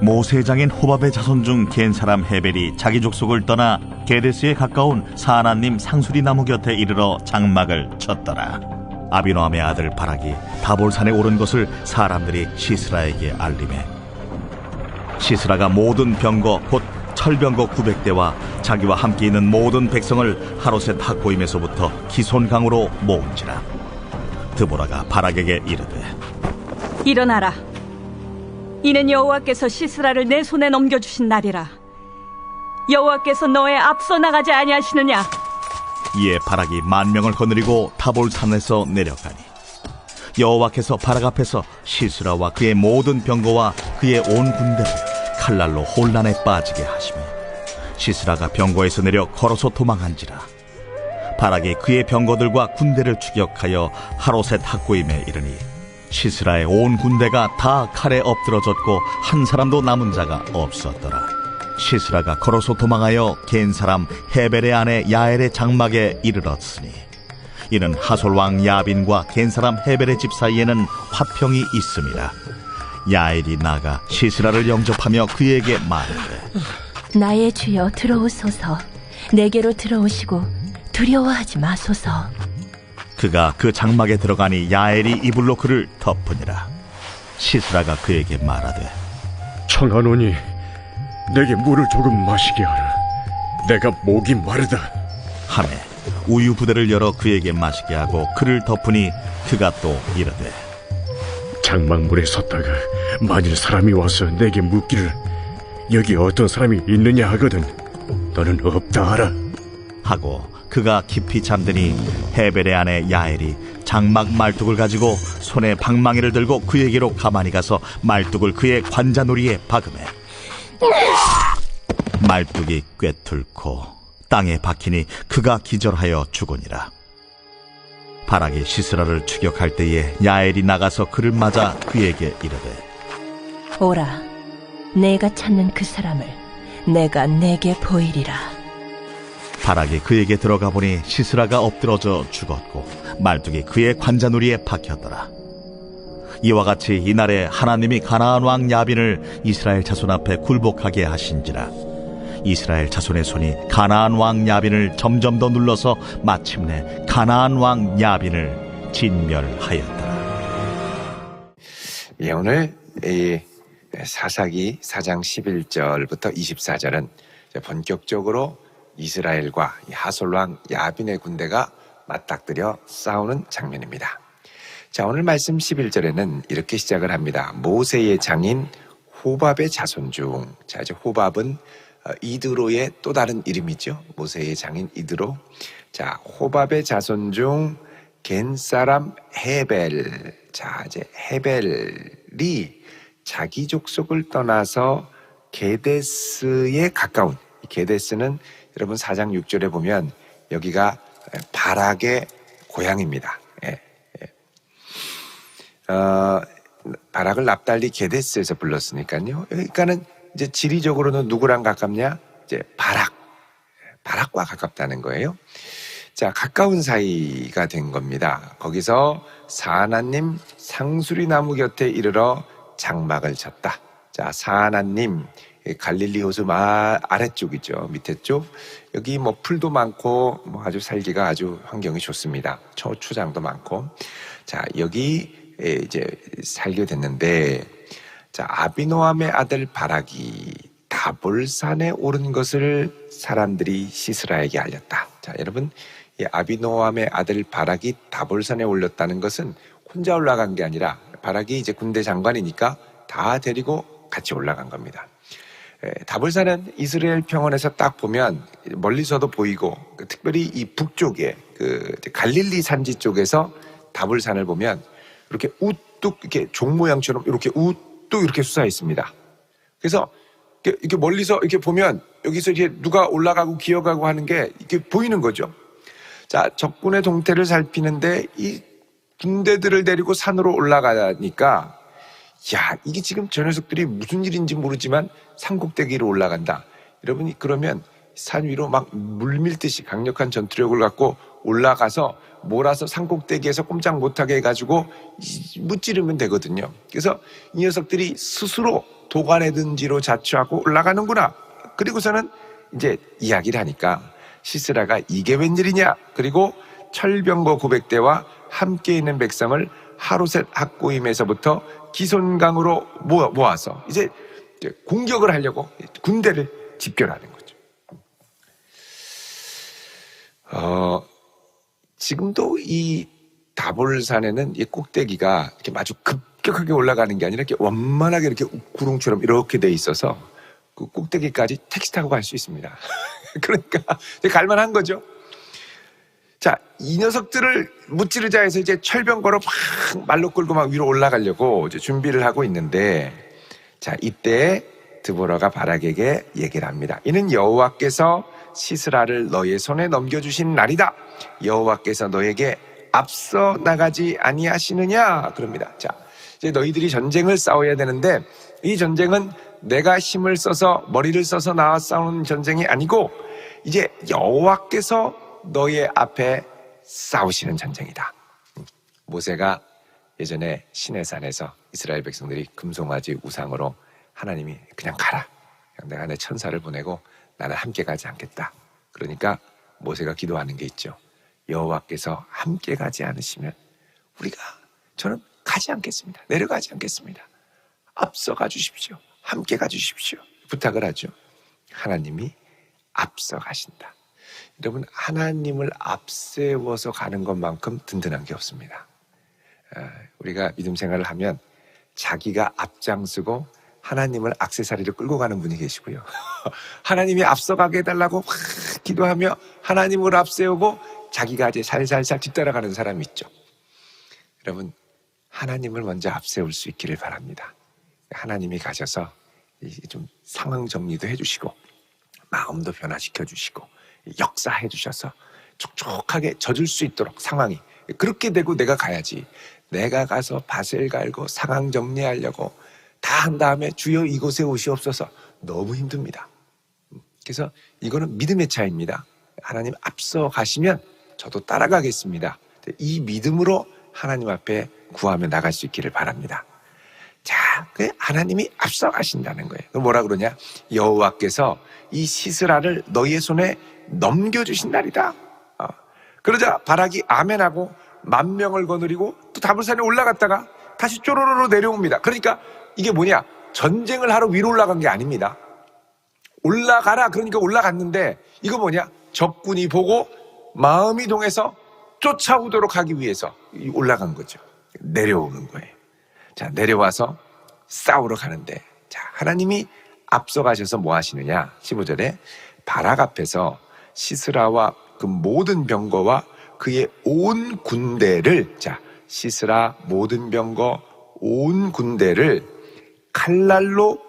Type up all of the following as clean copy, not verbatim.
모세의 장인 호밥의 자손 중 겐 사람 헤벨이 자기 족속을 떠나 게데스에 가까운 사하나님 상수리 나무 곁에 이르러 장막을 쳤더라. 아비노함의 아들 바락이 다볼산에 오른 것을 사람들이 시스라에게 알리매 시스라가 모든 병거 곧 철병거 900대와 자기와 함께 있는 모든 백성을 하롯셋 학고임에서부터 기손강으로 모은지라. 드보라가 바락에게 이르되 일어나라. 이는 여호와께서 시스라를 내 손에 넘겨주신 날이라. 여호와께서 너의 앞서 나가지 아니하시느냐. 이에 바락이 10,000명을 거느리고 타볼산에서 내려가니 여호와께서 바락 앞에서 시스라와 그의 모든 병거와 그의 온 군대를 칼날로 혼란에 빠지게 하시며 시스라가 병거에서 내려 걸어서 도망한지라. 바락이 그의 병거들과 군대를 추격하여 하롯셋 학고임에 이르니 시스라의 온 군대가 다 칼에 엎드러졌고 한 사람도 남은 자가 없었더라. 시스라가 걸어서 도망하여 겐 사람 헤벨의 아내 야엘의 장막에 이르렀으니 이는 하솔 왕 야빈과 겐 사람 헤벨의 집 사이에는 화평이 있음이라. 야엘이 나가 시스라를 영접하며 그에게 말하되 나의 주여 들어오소서. 내게로 들어오시고 두려워하지 마소서. 그가 그 장막에 들어가니 야엘이 이불로 그를 덮으니라. 시스라가 그에게 말하되 청하노니 내게 물을 조금 마시게 하라. 내가 목이 마르다 하매 우유 부대를 열어 그에게 마시게 하고 그를 덮으니 그가 또 이르되 장막물에 섰다가 만일 사람이 와서 내게 묻기를 여기 어떤 사람이 있느냐 하거든 너는 없다 하라 하고 그가 깊이 잠드니 헤벨의 아내 야엘이 장막 말뚝을 가지고 손에 방망이를 들고 그에게로 가만히 가서 말뚝을 그의 관자놀이에 박으매 말뚝이 꿰뚫고 땅에 박히니 그가 기절하여 죽으니라. 바락이 시스라를 추격할 때에 야엘이 나가서 그를 맞아 그에게 이르되 오라. 내가 찾는 그 사람을 내가 내게 보이리라. 바락이 그에게 들어가 보니 시스라가 엎드러져 죽었고 말뚝이 그의 관자놀이에 박혔더라. 이와 같이 이날에 하나님이 가나안 왕 야빈을 이스라엘 자손 앞에 굴복하게 하신지라. 이스라엘 자손의 손이 가나안 왕 야빈을 점점 더 눌러서 마침내 가나안 왕 야빈을 진멸하였더라. 예, 오늘 이 사사기 4장 11절부터 24절은 본격적으로 이스라엘과 하솔 왕 야빈의 군대가 맞닥뜨려 싸우는 장면입니다. 자, 오늘 말씀 11절에는 이렇게 시작을 합니다. 모세의 장인 호밥의 자손 중, 자, 이제 호밥은 이드로의 또 다른 이름이죠. 모세의 장인 이드로. 자, 호밥의 자손 중 겐 사람 헤벨. 자, 이제 헤벨이 자기 족속을 떠나서 게데스에 가까운, 게데스는 여러분 4장 6절에 보면 여기가 바락의 고향입니다. 바락을 납달리 게데스에서 불렀으니까요. 그러니까는 이제 지리적으로는 누구랑 가깝냐? 이제 바락과 가깝다는 거예요. 자, 가까운 사이가 된 겁니다. 거기서 사하나님 상수리 나무 곁에 이르러 장막을 쳤다. 자, 사하나님 갈릴리 호수 아래쪽이죠. 밑에 쪽. 여기 뭐 풀도 많고 뭐 아주 살기가 아주 환경이 좋습니다. 초추장도 많고. 자, 여기 이제 살게 됐는데, 자, 아비노함의 아들 바락이 다볼산에 오른 것을 사람들이 시스라에게 알렸다. 자, 여러분, 이 아비노함의 아들 바락이 다볼산에 올렸다는 것은 혼자 올라간 게 아니라 바락이 이제 군대 장관이니까 다 데리고 같이 올라간 겁니다. 다볼산은 이스라엘 평원에서 딱 보면 멀리서도 보이고, 특별히 이 북쪽에 그 갈릴리 산지 쪽에서 다볼산을 보면 이렇게 우뚝 이렇게 종 모양처럼 이렇게 우뚝 이렇게 솟아 있습니다. 그래서 이렇게 멀리서 이렇게 보면 여기서 이제 누가 올라가고 기어가고 하는 게 이렇게 보이는 거죠. 자, 적군의 동태를 살피는데 이 군대들을 데리고 산으로 올라가니까, 야, 이게 지금 저 녀석들이 무슨 일인지 모르지만 산꼭대기로 올라간다. 여러분이 그러면 산 위로 막 물밀듯이 강력한 전투력을 갖고 올라가서 몰아서 산꼭대기에서 꼼짝 못하게 해가지고 무찌르면 되거든요. 그래서 이 녀석들이 스스로 도가내든지로 자초하고 올라가는구나. 그리고서는 이제 이야기를 하니까 시스라가 이게 웬일이냐. 그리고 철병거 900대와 함께 있는 백성을 하루셋 학고임에서부터 기손강으로 모아서 이제 공격을 하려고 군대를 집결하는 거죠. 지금도 이 다볼산에는 이 꼭대기가 이렇게 아주 급격하게 올라가는 게 아니라 이렇게 원만하게 이렇게 구름처럼 이렇게 돼 있어서 그 꼭대기까지 택시 타고 갈 수 있습니다. 그러니까 갈만한 거죠. 자, 이 녀석들을 무찌르자 해서 이제 철병거로 막 말로 끌고 막 위로 올라가려고 이제 준비를 하고 있는데, 자, 이때 드보라가 바락에게 얘기를 합니다. 이는 여호와께서 시스라를 너의 손에 넘겨주신 날이다. 여호와께서 너에게 앞서 나가지 아니하시느냐 그럽니다. 자, 이제 너희들이 전쟁을 싸워야 되는데 이 전쟁은 내가 힘을 써서 머리를 써서 나와 싸우는 전쟁이 아니고 이제 여호와께서 너의 앞에 싸우시는 전쟁이다. 모세가 예전에 시내산에서 이스라엘 백성들이 금송아지 우상으로 하나님이 그냥 가라. 그냥 내가 내 천사를 보내고 나는 함께 가지 않겠다. 그러니까 모세가 기도하는 게 있죠. 여호와께서 함께 가지 않으시면 저는 가지 않겠습니다. 내려가지 않겠습니다. 앞서가 주십시오. 함께 가 주십시오. 부탁을 하죠. 하나님이 앞서 가신다. 여러분, 하나님을 앞세워서 가는 것만큼 든든한 게 없습니다. 우리가 믿음 생활을 하면 자기가 앞장서고 하나님을 액세서리를 끌고 가는 분이 계시고요. 하나님이 앞서가게 해달라고 막 기도하며 하나님을 앞세우고 자기가 이제 살살살 뒤따라가는 사람이 있죠. 여러분, 하나님을 먼저 앞세울 수 있기를 바랍니다. 하나님이 가셔서 좀 상황 정리도 해주시고 마음도 변화시켜 주시고 역사해 주셔서 촉촉하게 젖을 수 있도록 상황이 그렇게 되고 내가 가야지. 내가 가서 밭을 갈고 상황 정리하려고 다 한 다음에 주여 이곳에 오시옵소서 너무 힘듭니다. 그래서 이거는 믿음의 차이입니다. 하나님 앞서 가시면 저도 따라가겠습니다. 이 믿음으로 하나님 앞에 구하며 나갈 수 있기를 바랍니다. 자, 하나님이 앞서 가신다는 거예요. 뭐라 그러냐? 여호와께서 이 시스라를 너희의 손에 넘겨주신 날이다. 그러자 바락이 아멘하고 10,000명을 거느리고 또 다볼산에 올라갔다가 다시 쪼로로로 내려옵니다. 그러니까 이게 뭐냐? 전쟁을 하러 위로 올라간 게 아닙니다. 올라가라 그러니까 올라갔는데 이거 뭐냐? 적군이 보고 마음이 동해서 쫓아오도록 하기 위해서 올라간 거죠. 내려오는 거예요. 자, 내려와서 싸우러 가는데, 자, 하나님이 앞서 가셔서 뭐 하시느냐? 15절에 바락 앞에서 시스라와 그 모든 병거와 그의 온 군대를, 자, 시스라 모든 병거 온 군대를 칼날로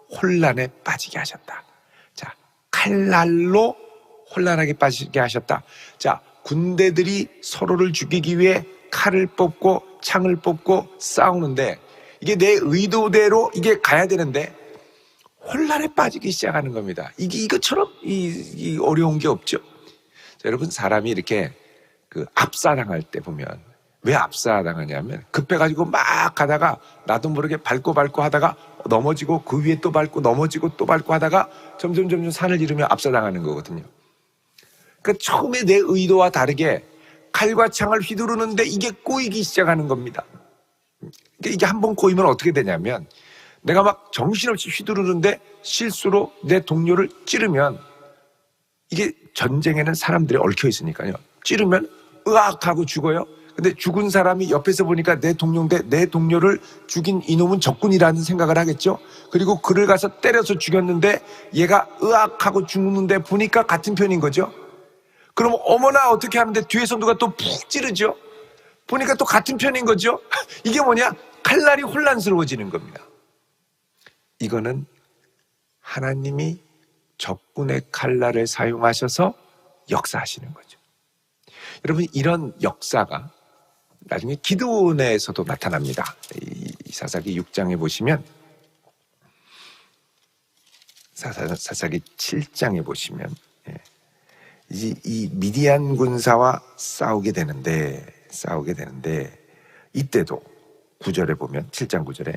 혼란에 빠지게 하셨다. 자, 칼날로 혼란하게 빠지게 하셨다. 자, 군대들이 서로를 죽이기 위해 칼을 뽑고 창을 뽑고 싸우는데 이게 내 의도대로 이게 가야 되는데 혼란에 빠지기 시작하는 겁니다. 이것처럼 이 어려운 게 없죠. 자, 여러분, 사람이 이렇게 그 압사당할 때 보면 왜 압사당하냐면 급해가지고 막 가다가 나도 모르게 밟고 하다가 넘어지고 그 위에 또 밟고 넘어지고 또 밟고 하다가 점점 산을 이루며 압사당하는 거거든요. 그러니까 처음에 내 의도와 다르게 칼과 창을 휘두르는데 이게 꼬이기 시작하는 겁니다. 그러니까 이게 한번 꼬이면 어떻게 되냐면 내가 막 정신없이 휘두르는데 실수로 내 동료를 찌르면 이게 전쟁에는 사람들이 얽혀 있으니까요. 찌르면 으악 하고 죽어요. 근데 죽은 사람이 옆에서 보니까 내 동료인데 내 동료를 죽인 이놈은 적군이라는 생각을 하겠죠. 그리고 그를 가서 때려서 죽였는데 얘가 으악 하고 죽는데 보니까 같은 편인 거죠. 그럼 어머나 어떻게 하는데 뒤에서 누가 또 푹 찌르죠. 보니까 또 같은 편인 거죠. 이게 뭐냐? 칼날이 혼란스러워지는 겁니다. 이거는 하나님이 적군의 칼날을 사용하셔서 역사하시는 거죠. 여러분, 이런 역사가 나중에 기드온에서도 나타납니다. 이 사사기 6장에 보시면, 사사기 7장에 보시면 이 미디안 군사와 싸우게 되는데 이때도 9절에 보면 7장 9절에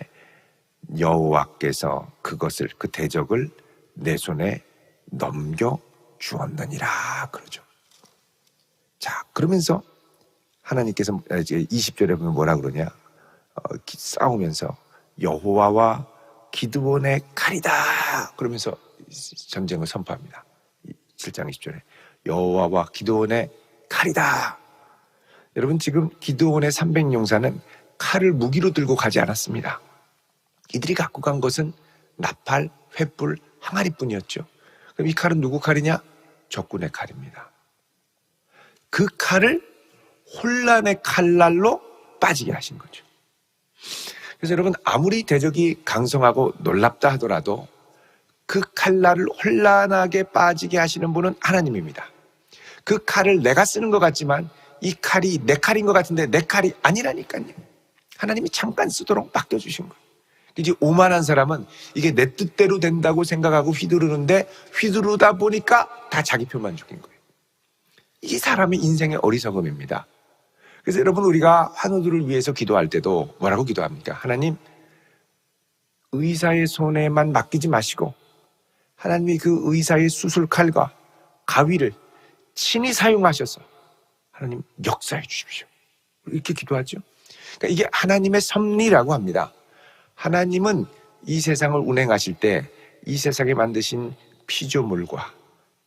여호와께서 그것을 그 대적을 내 손에 넘겨 주었느니라 그러죠. 자, 그러면서 하나님께서 20절에 보면 뭐라 그러냐? 싸우면서 여호와와 기드온의 칼이다 그러면서 전쟁을 선포합니다. 7장 20절에 여호와와 기드온의 칼이다. 여러분, 지금 기드온의 300용사는 칼을 무기로 들고 가지 않았습니다. 이들이 갖고 간 것은 나팔, 횃불, 항아리뿐이었죠. 그럼 이 칼은 누구 칼이냐? 적군의 칼입니다. 그 칼을 혼란의 칼날로 빠지게 하신 거죠. 그래서 여러분, 아무리 대적이 강성하고 놀랍다 하더라도 그 칼날을 혼란하게 빠지게 하시는 분은 하나님입니다. 그 칼을 내가 쓰는 것 같지만 이 칼이 내 칼인 것 같은데 내 칼이 아니라니까요. 하나님이 잠깐 쓰도록 맡겨주신 거예요. 이제 오만한 사람은 이게 내 뜻대로 된다고 생각하고 휘두르는데 휘두르다 보니까 다 자기 표만 죽인 거예요. 이게 사람의 인생의 어리석음입니다. 그래서 여러분, 우리가 환우들을 위해서 기도할 때도 뭐라고 기도합니까? 하나님, 의사의 손에만 맡기지 마시고 하나님이 그 의사의 수술칼과 가위를 친히 사용하셔서 하나님 역사해 주십시오. 이렇게 기도하죠. 그러니까 이게 하나님의 섭리라고 합니다. 하나님은 이 세상을 운행하실 때 이 세상에 만드신 피조물과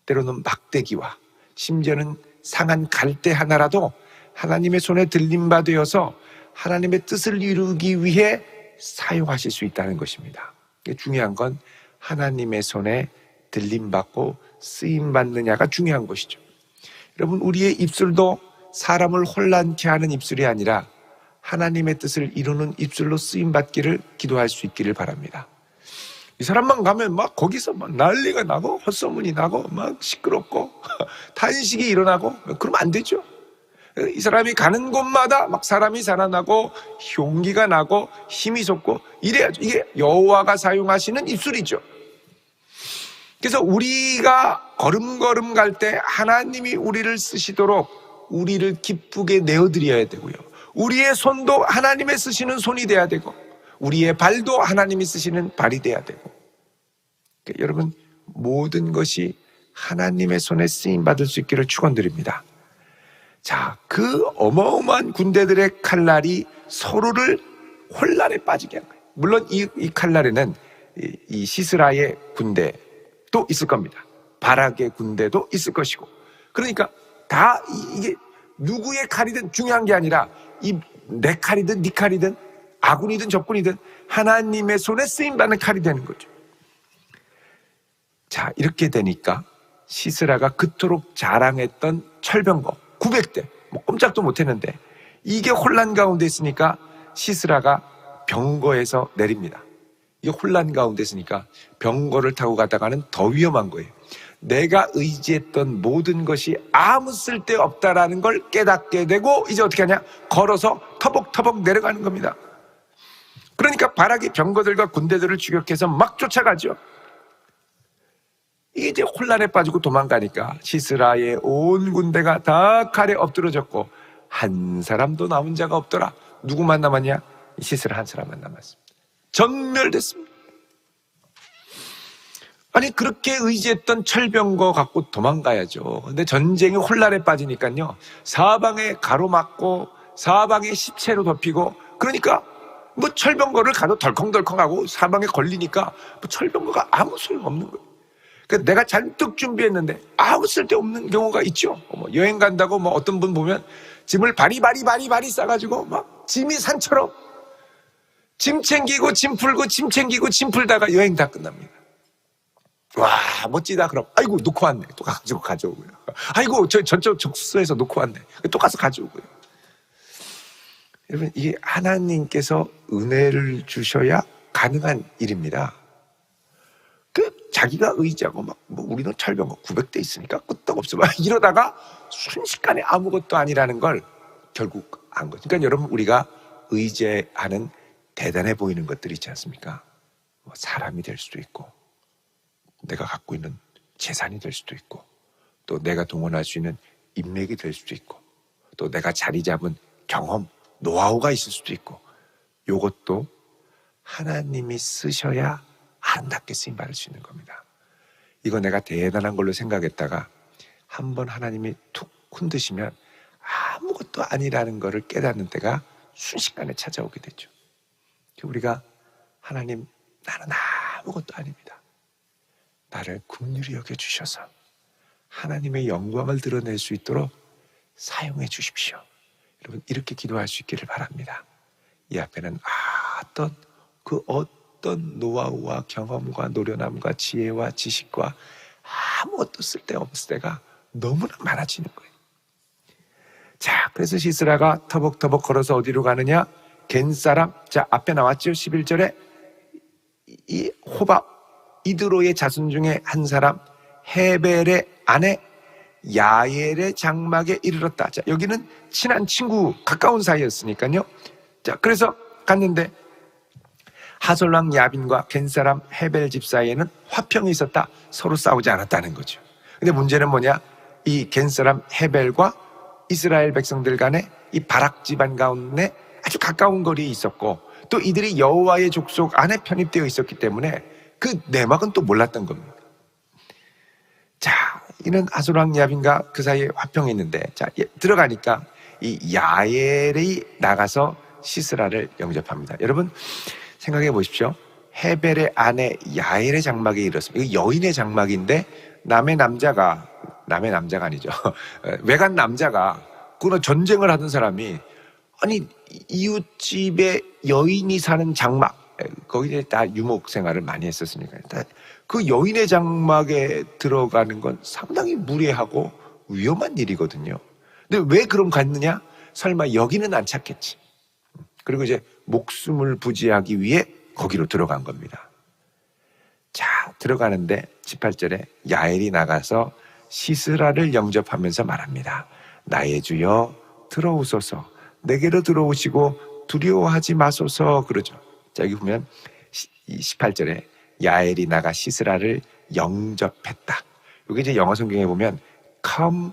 때로는 막대기와 심지어는 상한 갈대 하나라도 하나님의 손에 들림바 되어서 하나님의 뜻을 이루기 위해 사용하실 수 있다는 것입니다. 중요한 건 하나님의 손에 들림받고 쓰임받느냐가 중요한 것이죠. 여러분, 우리의 입술도 사람을 혼란케 하는 입술이 아니라 하나님의 뜻을 이루는 입술로 쓰임받기를 기도할 수 있기를 바랍니다. 이 사람만 가면 막 거기서 막 난리가 나고 헛소문이 나고 막 시끄럽고 탄식이 일어나고 그러면 안 되죠. 이 사람이 가는 곳마다 막 사람이 살아나고 흉기가 나고 힘이 솟고 이래야죠. 이게 여호와가 사용하시는 입술이죠. 그래서 우리가 걸음걸음 갈 때 하나님이 우리를 쓰시도록 우리를 기쁘게 내어드려야 되고요. 우리의 손도 하나님의 쓰시는 손이 돼야 되고 우리의 발도 하나님이 쓰시는 발이 돼야 되고. 그러니까 여러분, 모든 것이 하나님의 손에 쓰임받을 수 있기를 축원드립니다. 자, 그 어마어마한 군대들의 칼날이 서로를 혼란에 빠지게 한 거예요. 물론 이 칼날에는 이 시스라의 군대도 있을 겁니다. 바락의 군대도 있을 것이고. 그러니까 다 이게 누구의 칼이든 중요한 게 아니라 이 내 칼이든 네 칼이든 아군이든 적군이든 하나님의 손에 쓰임받는 칼이 되는 거죠. 자, 이렇게 되니까 시스라가 그토록 자랑했던 철병거 900대, 뭐 꼼짝도 못했는데 이게 혼란 가운데 있으니까 시스라가 병거에서 내립니다. 이게 혼란 가운데 있으니까 병거를 타고 가다가는 더 위험한 거예요. 내가 의지했던 모든 것이 아무 쓸데 없다라는 걸 깨닫게 되고 이제 어떻게 하냐? 걸어서 터벅터벅 내려가는 겁니다. 그러니까 바락이 병거들과 군대들을 추격해서 막 쫓아가죠. 이게 이제 혼란에 빠지고 도망가니까 시스라의 온 군대가 다 칼에 엎드러졌고 한 사람도 남은 자가 없더라. 누구만 남았냐? 시스라 한 사람만 남았습니다. 전멸됐습니다. 아니, 그렇게 의지했던 철병거 갖고 도망가야죠. 근데 전쟁이 혼란에 빠지니까요, 사방에 가로막고 사방에 시체로 덮이고, 그러니까 뭐 철병거를 가도 덜컹덜컹하고 사방에 걸리니까 뭐 철병거가 아무 소용없는 거예요. 그러니까 내가 잔뜩 준비했는데 아무 쓸데없는 경우가 있죠. 뭐 여행 간다고 뭐 어떤 분 보면 짐을 바리바리 싸가지고 막 짐이 산처럼 짐 챙기고 짐 풀고 짐 챙기고 짐 풀다가 여행 다 끝납니다. 와, 멋지다. 그럼 아이고 놓고 왔네. 또 가지고 가져오고요. 아이고 저쪽 적수소에서 놓고 왔네. 또 가서 가져오고요. 여러분, 이게 하나님께서 은혜를 주셔야 가능한 일입니다. 자기가 의지하고 막 뭐 우리는 철병거 900대 있으니까 끄떡없어 막 이러다가 순식간에 아무것도 아니라는 걸 결국 안 거죠. 그러니까 여러분, 우리가 의지하는 대단해 보이는 것들이 있지 않습니까? 뭐 사람이 될 수도 있고 내가 갖고 있는 재산이 될 수도 있고 또 내가 동원할 수 있는 인맥이 될 수도 있고, 또 내가 자리 잡은 경험, 노하우가 있을 수도 있고, 요것도 하나님이 쓰셔야 아름답게 쓰임 받을 수 있는 겁니다. 이거 내가 대단한 걸로 생각했다가 한번 하나님이 툭 흔드시면 아무것도 아니라는 것을 깨닫는 때가 순식간에 찾아오게 되죠. 우리가 하나님, 나는 아무것도 아닙니다. 나를 긍휼히 여겨주셔서 하나님의 영광을 드러낼 수 있도록 사용해 주십시오. 여러분, 이렇게 기도할 수 있기를 바랍니다. 이 앞에는 어떤 노하우와 경험과 노련함과 지혜와 지식과 아무것도 쓸데없을 때가 너무나 많아지는 거예요. 자, 그래서 시스라가 터벅터벅 걸어서 어디로 가느냐? 겐사람, 자, 앞에 나왔죠? 11절에 이 호밥 이드로의 자손 중에 한 사람 헤벨의 아내 야엘의 장막에 이르렀다. 자, 여기는 친한 친구, 가까운 사이였으니까요. 자, 그래서 갔는데 하솔왕 야빈과 겐사람 헤벨 집 사이에는 화평이 있었다. 서로 싸우지 않았다는 거죠. 근데 문제는 뭐냐? 이 겐사람 헤벨과 이스라엘 백성들 간에 이 바락 집안 가운데 아주 가까운 거리에 있었고, 또 이들이 여호와의 족속 안에 편입되어 있었기 때문에 그 내막은 또 몰랐던 겁니다. 자, 이는 하솔왕 야빈과 그 사이에 화평이 있는데, 자, 들어가니까 이 야엘이 나가서 시스라를 영접합니다. 여러분 생각해 보십시오. 헤벨의 아내 야엘의 장막에 이르렀습니다. 이거 여인의 장막인데 남의 남자가 아니죠. 외간 남자가, 그러나 전쟁을 하던 사람이, 아니 이웃집에 여인이 사는 장막, 거기에 다 유목 생활을 많이 했었으니까 그 여인의 장막에 들어가는 건 상당히 무례하고 위험한 일이거든요. 근데 왜 그럼 갔느냐? 설마 여기는 안 찾겠지. 그리고 이제 목숨을 부지하기 위해 거기로 들어간 겁니다. 자, 들어가는데 18절에 야엘이 나가서 시스라를 영접하면서 말합니다. 나의 주여 들어오소서, 내게로 들어오시고 두려워하지 마소서, 그러죠. 자, 여기 보면 18절에 야엘이 나가 시스라를 영접했다. 여기 이제 영어 성경에 보면 come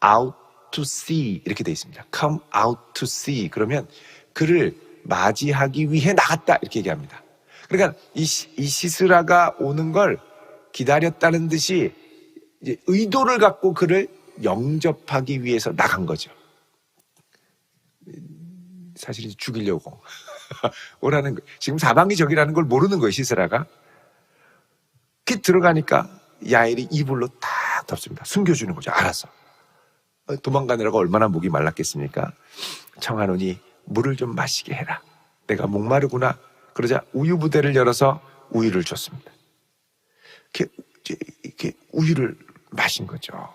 out to see 이렇게 돼 있습니다. come out to see, 그러면 그를 맞이하기 위해 나갔다, 이렇게 얘기합니다. 그러니까 이 시스라가 오는 걸 기다렸다는 듯이 이제 의도를 갖고 그를 영접하기 위해서 나간 거죠. 사실 죽이려고 오라는 거. 지금 사방이 적이라는 걸 모르는 거예요, 시스라가. 그 들어가니까 야엘이 이불로 딱 덮습니다. 숨겨주는 거죠. 알았어. 도망가느라고 얼마나 목이 말랐겠습니까? 청하노니 물을 좀 마시게 해라. 내가 목마르구나. 그러자 우유 부대를 열어서 우유를 줬습니다. 이렇게 우유를 마신 거죠.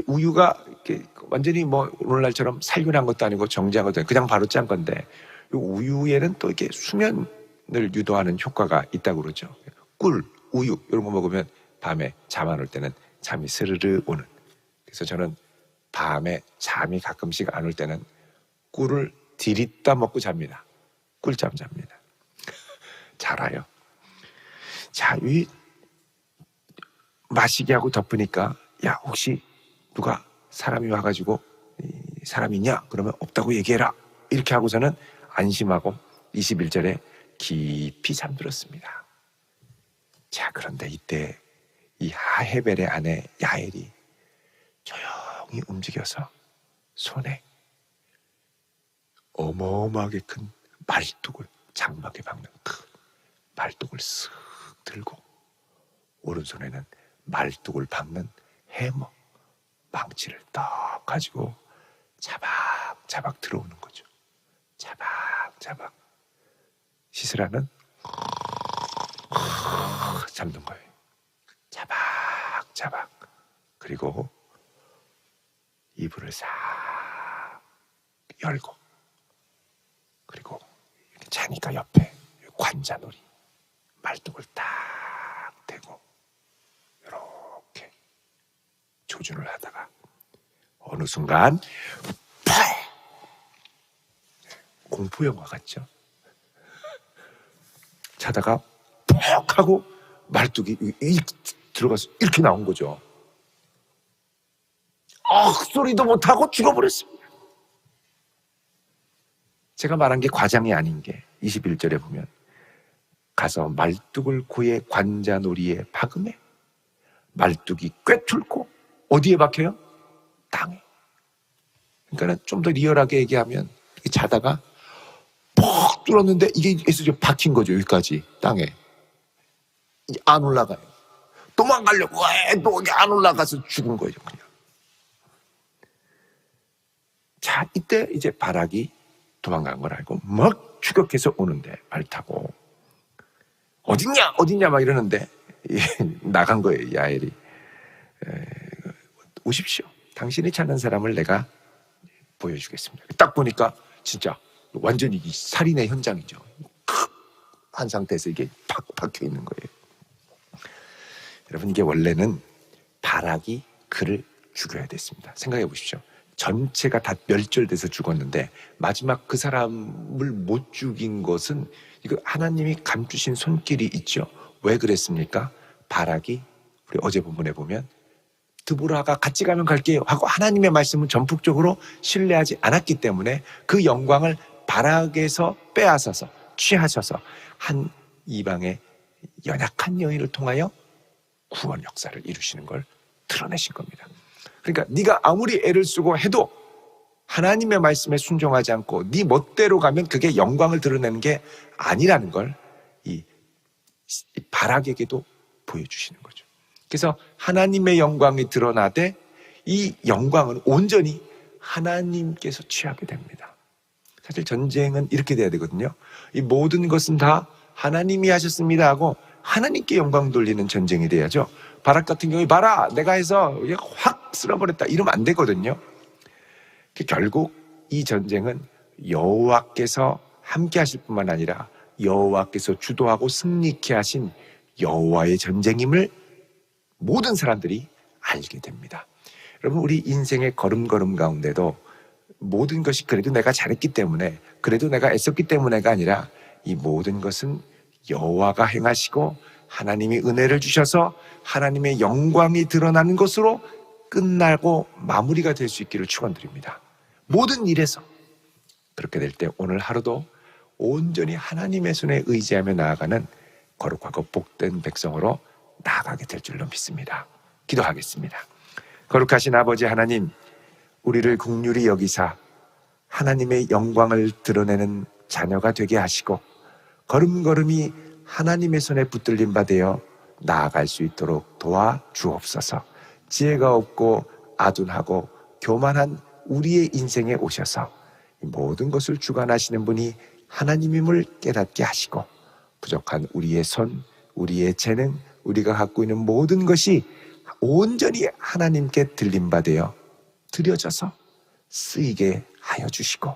우유가 이렇게 완전히 뭐 오늘날처럼 살균한 것도 아니고 정지한 것도 아니고 그냥 바로 짠 건데, 이 우유에는 또 이렇게 수면을 유도하는 효과가 있다고 그러죠. 꿀, 우유 이런 거 먹으면 밤에 잠 안 올 때는 잠이 스르르 오는. 그래서 저는 밤에 잠이 가끔씩 안 올 때는 꿀을 디립다 먹고 잡니다. 꿀잠 잡니다. 잘 와요. 자, 이 마시게 하고 덮으니까, 야, 혹시 누가 사람이 와가지고 사람 있냐? 그러면 없다고 얘기해라. 이렇게 하고서는 안심하고 21절에 깊이 잠들었습니다. 자, 그런데 이때 이 헤벨의 아내 야엘이 조용히 움직여서 손에 어마어마하게 큰 말뚝을, 장막에 박는 큰 말뚝을 쓱 들고 오른손에는 말뚝을 박는 해머, 망치를 떡 가지고 자박자박 들어오는 거죠. 자박자박. 시스라는 잡는 거예요. 자박자박. 그리고 이불을 싹 열고, 그리고 자니까 옆에 관자놀이 말뚝을 딱 대고 이렇게 조준을 하다가 어느 순간 공포 영화 같죠? 자다가 퍽 하고 말뚝이 들어가서 이렇게 나온 거죠. 소리도 못하고 죽어버렸습니다. 제가 말한 게 과장이 아닌 게 21절에 보면 가서 말뚝을 고의 관자놀이에 박음해 말뚝이 꿰뚫고 어디에 박혀요? 땅에. 그러니까 좀 더 리얼하게 얘기하면 자다가 퍽 뚫었는데 이게 박힌 거죠. 여기까지 땅에. 안 올라가요. 도망가려고 해도 안 올라가서 죽은 거예요. 그냥. 자, 이때 이제 바락이 도망간 걸 알고 막 추격해서 오는데 말 타고 어딨냐 막 이러는데 나간 거예요. 야엘이. 오십시오. 당신이 찾는 사람을 내가 보여주겠습니다. 딱 보니까 진짜 완전히 이 살인의 현장이죠. 한 상태에서 이게 팍 박혀 있는 거예요. 여러분, 이게 원래는 바락이 그를 죽여야 됐습니다. 생각해 보십시오. 전체가 다 멸절돼서 죽었는데 마지막 그 사람을 못 죽인 것은 이거 하나님이 감추신 손길이 있죠. 왜 그랬습니까? 바락이 우리 어제 본문에 보면 드보라가 같이 가면 갈게요 하고 하나님의 말씀을 전폭적으로 신뢰하지 않았기 때문에 그 영광을 바락에서 빼앗아서 취하셔서 한 이방의 연약한 여인을 통하여 구원 역사를 이루시는 걸 드러내신 겁니다. 그러니까 네가 아무리 애를 쓰고 해도 하나님의 말씀에 순종하지 않고 네 멋대로 가면 그게 영광을 드러내는 게 아니라는 걸 이 바락에게도 보여주시는 거죠. 그래서 하나님의 영광이 드러나되 이 영광은 온전히 하나님께서 취하게 됩니다. 사실 전쟁은 이렇게 돼야 되거든요. 이 모든 것은 다 하나님이 하셨습니다 하고 하나님께 영광 돌리는 전쟁이 돼야죠. 바락 같은 경우에 봐라 내가 해서 확 쓸어버렸다 이러면 안 되거든요. 결국 이 전쟁은 여호와께서 함께 하실 뿐만 아니라 여호와께서 주도하고 승리케 하신 여호와의 전쟁임을 모든 사람들이 알게 됩니다. 여러분, 우리 인생의 걸음걸음 가운데도 모든 것이 그래도 내가 잘했기 때문에 그래도 내가 애썼기 때문에가 아니라 이 모든 것은 여호와가 행하시고 하나님이 은혜를 주셔서 하나님의 영광이 드러나는 것으로 끝나고 마무리가 될 수 있기를 축원드립니다. 모든 일에서 그렇게 될 때 오늘 하루도 온전히 하나님의 손에 의지하며 나아가는 거룩하고 복된 백성으로 나아가게 될 줄로 믿습니다. 기도하겠습니다. 거룩하신 아버지 하나님, 우리를 긍휼히 여기사 하나님의 영광을 드러내는 자녀가 되게 하시고 걸음걸음이 하나님의 손에 붙들린 바 되어 나아갈 수 있도록 도와 주옵소서. 지혜가 없고 아둔하고 교만한 우리의 인생에 오셔서 모든 것을 주관하시는 분이 하나님임을 깨닫게 하시고 부족한 우리의 손, 우리의 재능, 우리가 갖고 있는 모든 것이 온전히 하나님께 들림 바 되어 드려져서 쓰이게 하여 주시고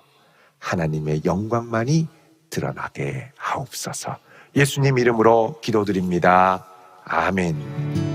하나님의 영광만이 드러나게 하옵소서. 예수님 이름으로 기도드립니다. 아멘.